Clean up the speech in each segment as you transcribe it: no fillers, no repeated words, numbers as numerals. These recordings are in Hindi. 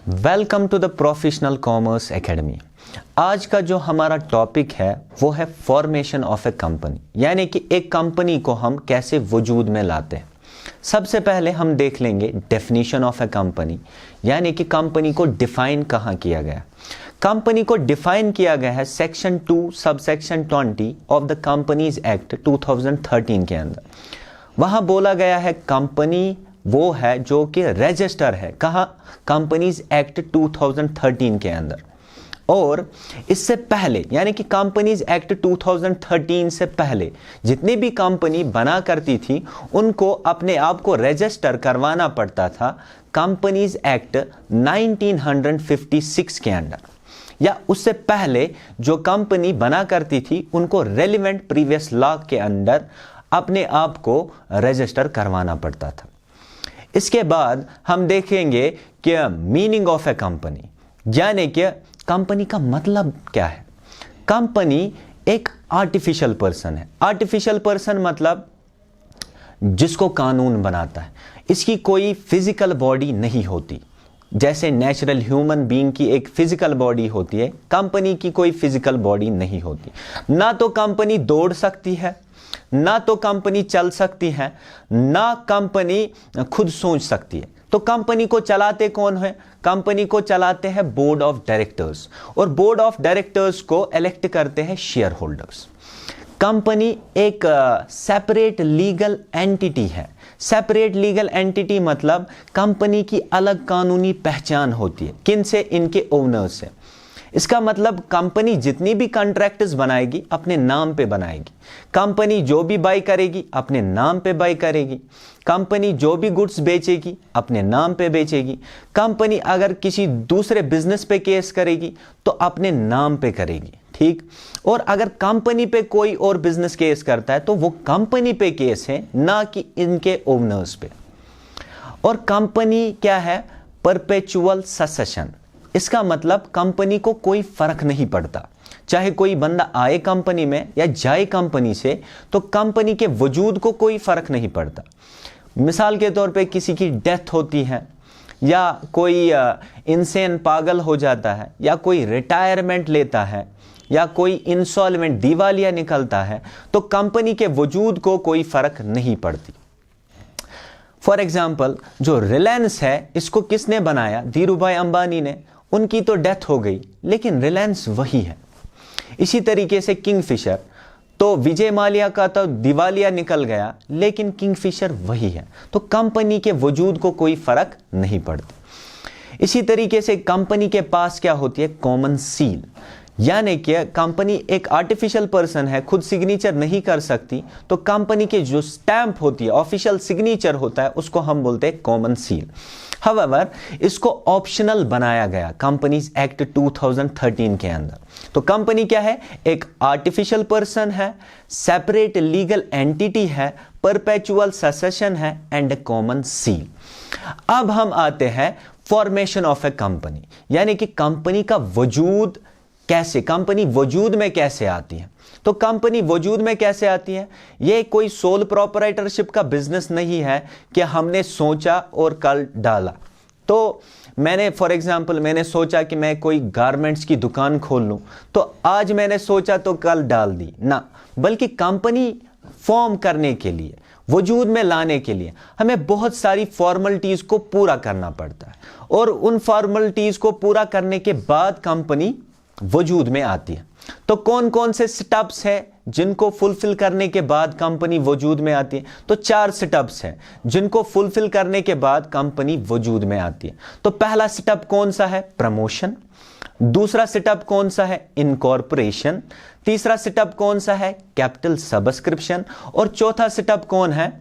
Welcome to the professional commerce academy. आज का जो हमारा टॉपिक है वो है फॉर्मेशन ऑफ ए कंपनी, यानी कि एक कंपनी को हम कैसे वजूद में लाते हैं। सबसे पहले हम देख लेंगे डेफिनेशन ऑफ ए कंपनी, यानी कि कंपनी को डिफाइन कहाँ किया गया। कंपनी को डिफाइन किया गया है section 2 subsection 20 of the companies act 2013 के अंदर। वहाँ बोला गया है कंपनी वो है जो कि रजिस्टर है कहाँ, कंपनीज एक्ट 2013 के अंदर। और इससे पहले यानी कि कंपनीज एक्ट 2013 से पहले जितनी भी कंपनी बना करती थी उनको अपने आप को रजिस्टर करवाना पड़ता था कंपनीज एक्ट 1956 के अंदर, या उससे पहले जो कंपनी बना करती थी उनको रेलिवेंट प्रीवियस लॉ के अंदर अपने आप को रजिस्टर करवाना पड़ता था। इसके बाद हम देखेंगे कि मीनिंग ऑफ ए कंपनी, यानी कि कंपनी का मतलब क्या है। कंपनी एक आर्टिफिशियल पर्सन है। आर्टिफिशियल पर्सन मतलब जिसको कानून बनाता है, इसकी कोई फिजिकल बॉडी नहीं होती। जैसे नेचुरल ह्यूमन बीइंग की एक फिजिकल बॉडी होती है, कंपनी की कोई फिजिकल बॉडी नहीं होती। ना तो कंपनी दौड़ सकती है, ना तो कंपनी चल सकती है, ना कंपनी खुद सोच सकती है। तो कंपनी को चलाते कौन है? कंपनी को चलाते हैं बोर्ड ऑफ डायरेक्टर्स, और बोर्ड ऑफ डायरेक्टर्स को इलेक्ट करते हैं शेयर होल्डर्स। कंपनी एक सेपरेट लीगल एंटिटी है। सेपरेट लीगल एंटिटी मतलब कंपनी की अलग कानूनी पहचान होती है। किन से? इनके ओनर्स से। इसका मतलब कंपनी जितनी भी कॉन्ट्रैक्ट्स बनाएगी अपने नाम पे बनाएगी। कंपनी जो भी बाई करेगी अपने नाम पे बाई करेगी। कंपनी जो भी गुड्स बेचेगी अपने नाम पे बेचेगी। कंपनी अगर किसी दूसरे बिजनेस पे केस करेगी तो अपने नाम पे करेगी, ठीक। और अगर कंपनी पे कोई और बिजनेस केस करता है तो वो कंपनी पे केस है, ना कि इनके ओनर्स पे। और कंपनी क्या है? Perpetual succession. इसका मतलब कंपनी को कोई फर्क नहीं पड़ता, चाहे कोई बंदा आए कंपनी में या जाए कंपनी से, तो कंपनी के वजूद को कोई फर्क नहीं पड़ता। मिसाल के तौर पे किसी की डेथ होती है, या कोई इंसान पागल हो जाता है, या कोई रिटायरमेंट लेता है, या कोई इंसॉल्वेंट दिवालिया निकलता है, तो कंपनी के वजूद को कोई फर्क नहीं पड़ती। फॉर एग्जाम्पल जो रिलायंस है इसको किसने बनाया? धीरूभाई अंबानी ने। उनकी तो डेथ हो गई लेकिन रिलायंस वही है। इसी तरीके से किंगफिशर, तो विजय माल्या का तो दिवालिया निकल गया लेकिन किंगफिशर वही है। तो कंपनी के वजूद को कोई फर्क नहीं पड़ता। इसी तरीके से कंपनी के पास क्या होती है? कॉमन सील, यानी कि कंपनी एक आर्टिफिशियल पर्सन है, खुद सिग्नेचर नहीं कर सकती, तो कंपनी के जो स्टैंप होती है, ऑफिशियल सिग्नेचर होता है, उसको हम बोलते हैं कॉमन सील। हाउएवर इसको ऑप्शनल बनाया गया कंपनीज एक्ट 2013 के अंदर। तो कंपनी क्या है? एक आर्टिफिशियल पर्सन है, सेपरेट लीगल एंटिटी है, परपेचुअल सक्सेशन है एंड कॉमन सील। अब हम आते हैं फॉर्मेशन ऑफ ए कंपनी, यानी कि कंपनी का वजूद कैसे, कंपनी वजूद में कैसे आती है। तो कंपनी वजूद में कैसे आती है? यह कोई सोल प्रोप्राइटरशिप का बिजनेस नहीं है कि हमने सोचा और कल डाला। तो मैंने फॉर एग्जांपल मैंने सोचा कि मैं कोई गारमेंट्स की दुकान खोल लूं, तो आज मैंने सोचा तो कल डाल दी ना, बल्कि कंपनी फॉर्म करने के लिए, वजूद में लाने के लिए हमें बहुत सारी फॉर्मेलिटीज को पूरा करना पड़ता है, और उन फॉर्मेलिटीज को पूरा करने के बाद कंपनी वजूद में आती है। तो कौन कौन से स्टेप्स हैं जिनको फुलफिल करने के बाद कंपनी वजूद में आती है? तो 4 स्टेप्स हैं जिनको फुलफिल करने के बाद कंपनी वजूद में आती है। तो पहला स्टेप कौन सा है? प्रमोशन। दूसरा स्टेप कौन सा है? इनकॉर्पोरेशन। तीसरा स्टेप कौन सा है? Capital subscription. और चौथा स्टेप कौन है?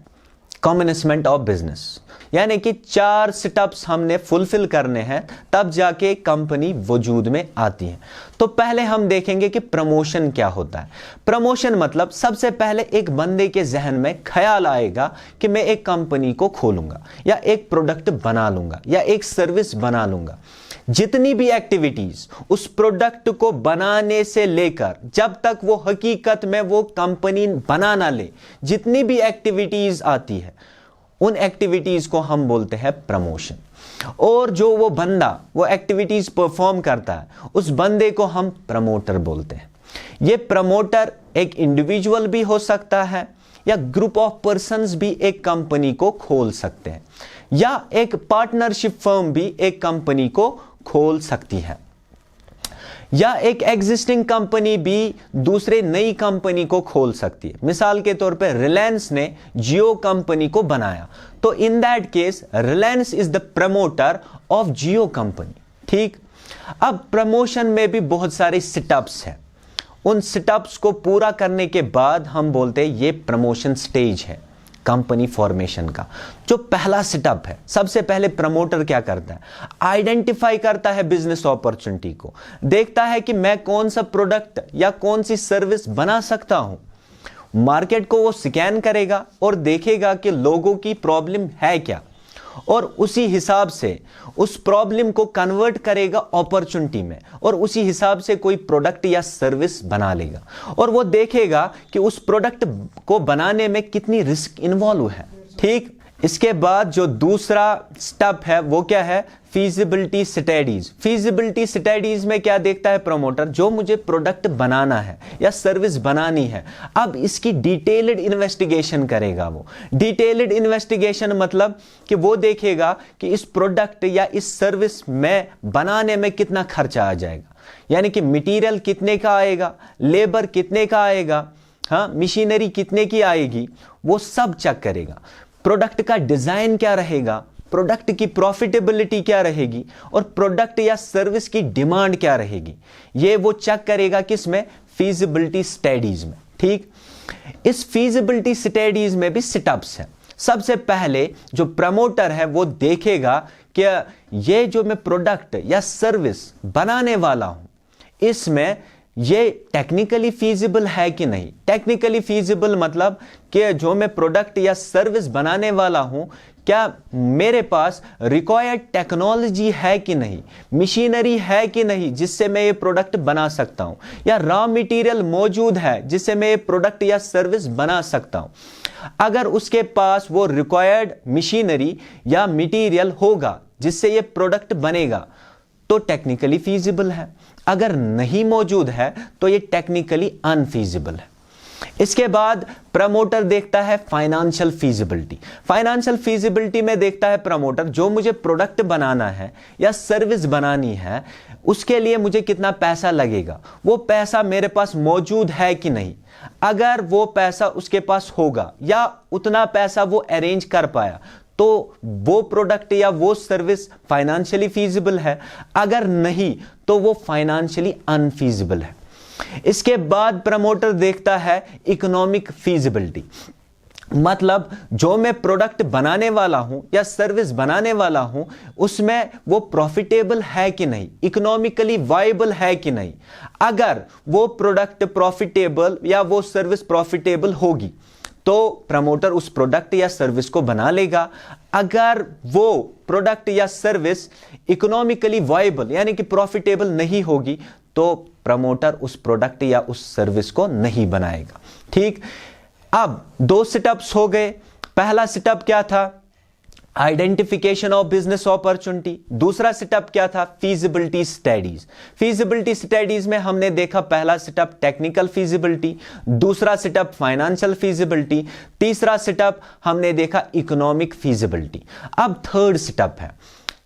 Commencement of business. यानी कि 4 स्टेप्स हमने फुलफिल करने हैं, तब जाके कंपनी वजूद में आती है। तो पहले हम देखेंगे कि प्रमोशन क्या होता है। प्रमोशन मतलब सबसे पहले एक बंदे के जहन में ख्याल आएगा कि मैं एक कंपनी को खोलूंगा, या एक प्रोडक्ट बना लूंगा, या एक सर्विस बना लूंगा। जितनी भी एक्टिविटीज उस प्रोडक्ट को बनाने से लेकर जब तक वो हकीकत में वो कंपनी बना ना ले, जितनी भी एक्टिविटीज आती है उन एक्टिविटीज को हम बोलते हैं प्रमोशन। और जो वो बंदा वो एक्टिविटीज परफॉर्म करता है, उस बंदे को हम प्रमोटर बोलते हैं। ये प्रमोटर एक इंडिविजुअल भी हो सकता है या ग्रुप ऑफ पर्संस भी एक कंपनी को खोल सकते हैं, या एक पार्टनरशिप फर्म भी एक कंपनी को खोल सकती है, या एक एग्जिस्टिंग कंपनी भी दूसरे नई कंपनी को खोल सकती है। मिसाल के तौर पे रिलायंस ने जियो कंपनी को बनाया, तो in that case Reliance is the promoter of Jio company. ठीक, अब प्रमोशन में भी बहुत सारे सेटअप्स हैं। उन सेटअप्स को पूरा करने के बाद हम बोलते हैं ये प्रमोशन स्टेज है कंपनी फॉर्मेशन का। जो पहला सेटअप है, सबसे पहले प्रमोटर क्या करता है, आइडेंटिफाई करता है बिजनेस अपॉर्चुनिटी को, देखता है कि मैं कौन सा प्रोडक्ट या कौन सी सर्विस बना सकता हूं। मार्केट को वो स्कैन करेगा और देखेगा कि लोगों की प्रॉब्लम है क्या, और उसी हिसाब से उस प्रॉब्लम को कन्वर्ट करेगा अपॉर्चुनिटी में, और उसी हिसाब से कोई प्रोडक्ट या सर्विस बना लेगा, और वो देखेगा कि उस प्रोडक्ट को बनाने में कितनी रिस्क इन्वॉल्व है। ठीक, इसके बाद जो दूसरा स्टेप है वो क्या है, फीजिबिलिटी स्टडीज। फीजिबिलिटी स्टडीज में क्या देखता है प्रमोटर, जो मुझे प्रोडक्ट बनाना है या सर्विस बनानी है, अब इसकी डिटेल्ड इन्वेस्टिगेशन करेगा। वो डिटेल्ड इन्वेस्टिगेशन मतलब कि वो देखेगा कि इस प्रोडक्ट या इस सर्विस में बनाने में कितना खर्चा आ जाएगा, यानी कि मटेरियल कितने का आएगा, लेबर कितने का आएगा, हाँ, मशीनरी कितने की आएगी, वो सब चेक करेगा। प्रोडक्ट का डिजाइन क्या रहेगा, प्रोडक्ट की प्रॉफिटेबिलिटी क्या रहेगी, और प्रोडक्ट या सर्विस की डिमांड क्या रहेगी, ये वो चेक करेगा किसमें, फीजिबिलिटी स्टडीज में। ठीक, इस फीजिबिलिटी स्टडीज में भी सेटअप्स हैं। सबसे पहले जो प्रमोटर है वो देखेगा कि ये जो मैं प्रोडक्ट या सर्विस बनाने वाला हूं, इसमें ये टेक्निकली फीजिबल है कि नहीं। टेक्निकली फीजिबल मतलब कि जो मैं प्रोडक्ट या सर्विस बनाने वाला हूं, क्या मेरे पास रिक्वायर्ड टेक्नोलॉजी है कि नहीं, मशीनरी है कि नहीं जिससे मैं ये प्रोडक्ट बना सकता हूं, या रॉ मटेरियल मौजूद है जिससे मैं ये प्रोडक्ट या सर्विस बना सकता हूं। अगर उसके पास वो रिक्वायर्ड मशीनरी या मटेरियल होगा जिससे ये प्रोडक्ट बनेगा तो टेक्निकली फीजिबल है, अगर नहीं मौजूद है तो ये टेक्निकली अनफीजिबल है। इसके बाद प्रमोटर देखता है फाइनेंशियल फीजिबिलिटी। फाइनेंशियल फीजिबिलिटी में देखता है प्रमोटर, जो मुझे प्रोडक्ट बनाना है या सर्विस बनानी है उसके लिए मुझे कितना पैसा लगेगा, वो पैसा मेरे पास मौजूद है कि नहीं। अगर वो पैसा उसके पास होगा या उतना पैसा वो अरेंज कर पाया तो वो प्रोडक्ट या वो सर्विस फाइनेंशियली फीजिबल है, अगर नहीं तो वो फाइनेंशियली अनफीजिबल है। इसके बाद प्रमोटर देखता है इकोनॉमिक फीजिबिलिटी, मतलब जो मैं प्रोडक्ट बनाने वाला हूं या सर्विस बनाने वाला हूं उसमें वो प्रॉफिटेबल है कि नहीं, इकोनॉमिकली वायबल है कि नहीं। अगर वो प्रोडक्ट प्रॉफिटेबल या वो सर्विस प्रॉफिटेबल होगी तो प्रमोटर उस प्रोडक्ट या सर्विस को बना लेगा। अगर वो प्रोडक्ट या सर्विस इकोनॉमिकली वायबल यानी कि प्रॉफिटेबल नहीं होगी तो प्रमोटर उस प्रोडक्ट या उस सर्विस को नहीं बनाएगा। ठीक, अब दो सेटअप्स हो गए। पहला सेटअप क्या था, आइडेंटिफिकेशन ऑफ बिजनेस अपॉर्चुनिटी। दूसरा सेटअप क्या था, फीजिबिलिटी स्टडीज। फीजिबिलिटी स्टडीज में हमने देखा पहला सेटअप टेक्निकल फीजिबिलिटी, दूसरा सेटअप फाइनेंशियल फीजिबिलिटी, तीसरा सेटअप हमने देखा इकोनॉमिक फीजिबिलिटी। अब थर्ड सेटअप है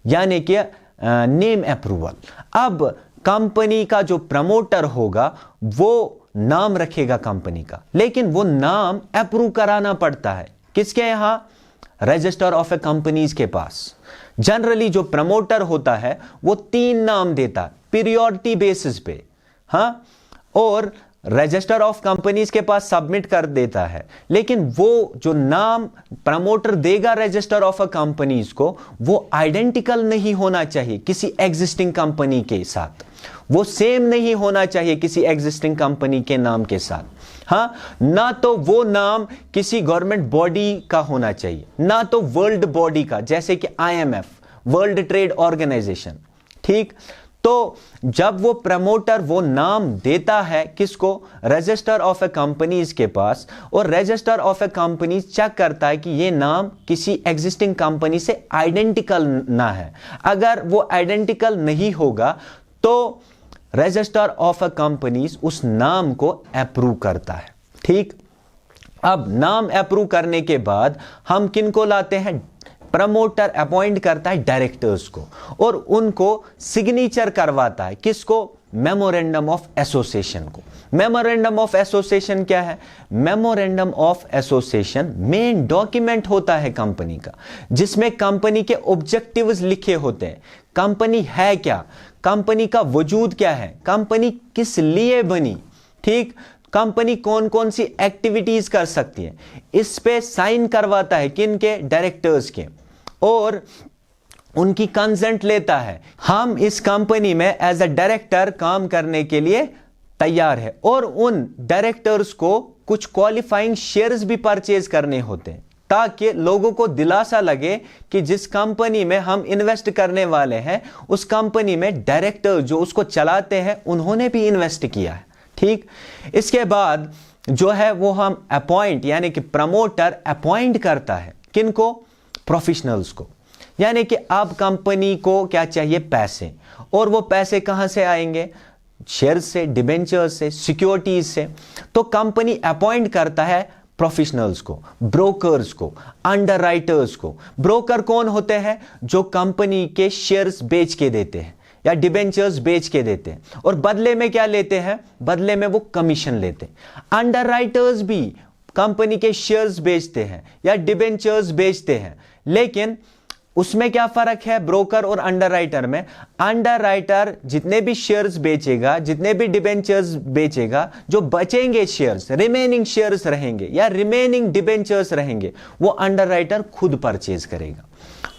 यानी कि नेम अप्रूवल। अब कंपनी का जो प्रमोटर होगा वो नाम रखेगा कंपनी का, लेकिन वो नाम अप्रूव कराना पड़ता है किसके यहां, रजिस्टर ऑफ ए कंपनीज के पास। जनरली जो प्रमोटर होता है वो 3 नाम देता है पीरियोडिटी बेसिस पे, हाँ, और रजिस्टर ऑफ कंपनीज के पास सबमिट कर देता है। लेकिन वो जो नाम प्रमोटर देगा रजिस्टर ऑफ अ कंपनीज को वो आइडेंटिकल नहीं होना चाहिए किसी एग्जिस्टिंग कंपनी के साथ, वो सेम नहीं होना चाहिए किसी एग्जिस्टिंग कंपनी के नाम के साथ। हाँ, ना तो वो नाम किसी गवर्नमेंट बॉडी का होना चाहिए, ना तो वर्ल्ड बॉडी का जैसे कि IMF, वर्ल्ड ट्रेड ऑर्गेनाइजेशन। ठीक, तो जब वो प्रमोटर वो नाम देता है किसको, रजिस्टर ऑफ ए कंपनीज के पास, और register of a companies check करता है कि ये नाम किसी एग्जिस्टिंग कंपनी से आइडेंटिकल ना है। अगर वो आइडेंटिकल नहीं होगा तो रजिस्टर ऑफ ए कंपनीज उस नाम को अप्रूव करता है। ठीक, अब नाम अप्रूव करने के बाद हम किनको लाते हैं, प्रमोटर अपॉइंट करता है डायरेक्टर्स को और उनको सिग्नेचर करवाता है, किसको, मेमोरेंडम ऑफ एसोसिएशन को। मेमोरेंडम ऑफ एसोसिएशन क्या है, memorandum of association main document होता है कंपनी का, जिसमें कंपनी के ऑब्जेक्टिव्स लिखे होते हैं, कंपनी है क्या, कंपनी का वजूद क्या है, कंपनी किस लिए बनी, ठीक, कंपनी कौन कौन सी एक्टिविटीज कर सकती है, इस पे साइन करवाता है, किन के, डायरेक्टर्स के, और उनकी कंसेंट लेता है, हम इस कंपनी में एज अ डायरेक्टर काम करने के लिए तैयार है, और उन डायरेक्टर्स को कुछ क्वालिफाइंग शेयर्स भी परचेज करने होते हैं ताकि लोगों को दिलासा लगे कि जिस कंपनी में हम इन्वेस्ट करने वाले हैं उस कंपनी में डायरेक्टर जो उसको चलाते हैं उन्होंने भी इन्वेस्ट किया है। ठीक, इसके बाद जो है वो हम अपॉइंट यानी कि प्रमोटर अपॉइंट करता है किनको, प्रोफेशनल्स को, यानी कि अब कंपनी को क्या चाहिए, पैसे, और वो पैसे कहां से आएंगे, शेयर से, डिबेंचर्स से, सिक्योरिटीज से। तो कंपनी अपॉइंट करता है प्रोफेशनल्स को, ब्रोकर्स को, अंडरराइटर्स को। ब्रोकर कौन होते हैं, जो कंपनी के शेयर्स बेच के देते हैं या डिबेंचर्स बेच के देते हैं, और बदले में क्या लेते हैं, बदले में वो कमीशन लेते हैं। अंडरराइटर्स भी कंपनी के शेयर्स बेचते हैं या डिबेंचर्स बेचते हैं, लेकिन उसमें क्या फर्क है ब्रोकर और अंडरराइटर में, अंडरराइटर जितने भी शेयर्स बेचेगा, जितने भी डिबेंचर्स बेचेगा, जो बचेंगे शेयर्स, रिमेनिंग शेयर्स रहेंगे या रिमेनिंग डिबेंचर्स रहेंगे, वो अंडरराइटर खुद परचेज करेगा।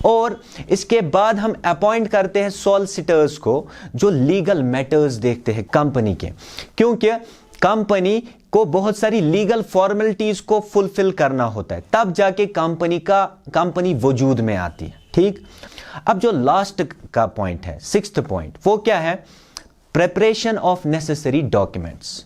और इसके बाद हम अपॉइंट करते हैं सॉलिसिटर्स को, जो लीगल मैटर्स देखते हैं कंपनी के, क्योंकि कंपनी को बहुत सारी लीगल फॉर्मेलिटीज को फुलफिल करना होता है, तब जाके कंपनी वजूद में आती है। ठीक, अब जो लास्ट का पॉइंट है, सिक्स्थ पॉइंट, वो क्या है, preparation of necessary documents.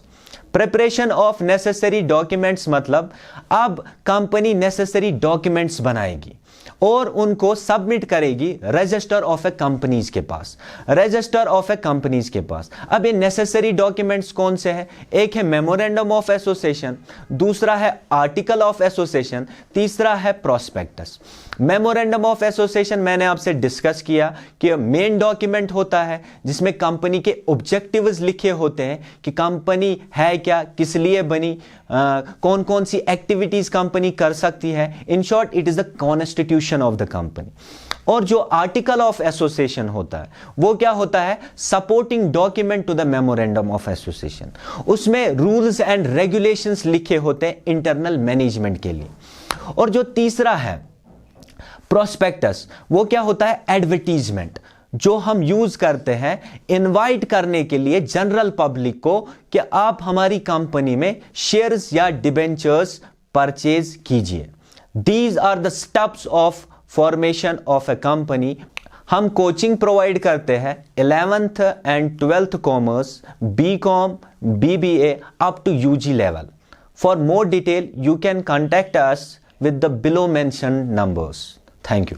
Preparation of necessary documents मतलब अब कंपनी नेसेसरी डॉक्यूमेंट्स बनाएगी और उनको सबमिट करेगी रजिस्टर ऑफ ए कंपनीज के पास, रजिस्टर ऑफ ए कंपनीज के पास। अब ये नेसेसरी डॉक्यूमेंट्स कौन से हैं, एक है मेमोरेंडम ऑफ एसोसिएशन, दूसरा है आर्टिकल ऑफ एसोसिएशन, तीसरा है प्रोस्पेक्टस। मेमोरेंडम ऑफ एसोसिएशन मैंने आपसे डिस्कस किया कि मेन डॉक्यूमेंट होता है जिसमें कंपनी के ऑब्जेक्टिव्स लिखे होते हैं कि कंपनी है क्या, किस लिए बनी, कौन कौन सी एक्टिविटीज कंपनी कर सकती है। In short it is the constitution of the company. और जो आर्टिकल ऑफ एसोसिएशन होता है वो क्या होता है, supporting document to the memorandum of association. उसमें रूल्स एंड रेगुलेशंस लिखे होते हैं इंटरनल मैनेजमेंट के लिए। और जो तीसरा है प्रोस्पेक्टस, वो क्या होता है, एडवर्टीजमेंट, जो हम यूज करते हैं इनवाइट करने के लिए जनरल पब्लिक को कि आप हमारी कंपनी में शेयर्स या डिबेंचर्स परचेज कीजिए। These are the steps of formation of a company. हम कोचिंग प्रोवाइड करते हैं 11th and 12th commerce, BCom, BBA up to UG level. For more detail, you can contact us with the below mentioned numbers. Thank you.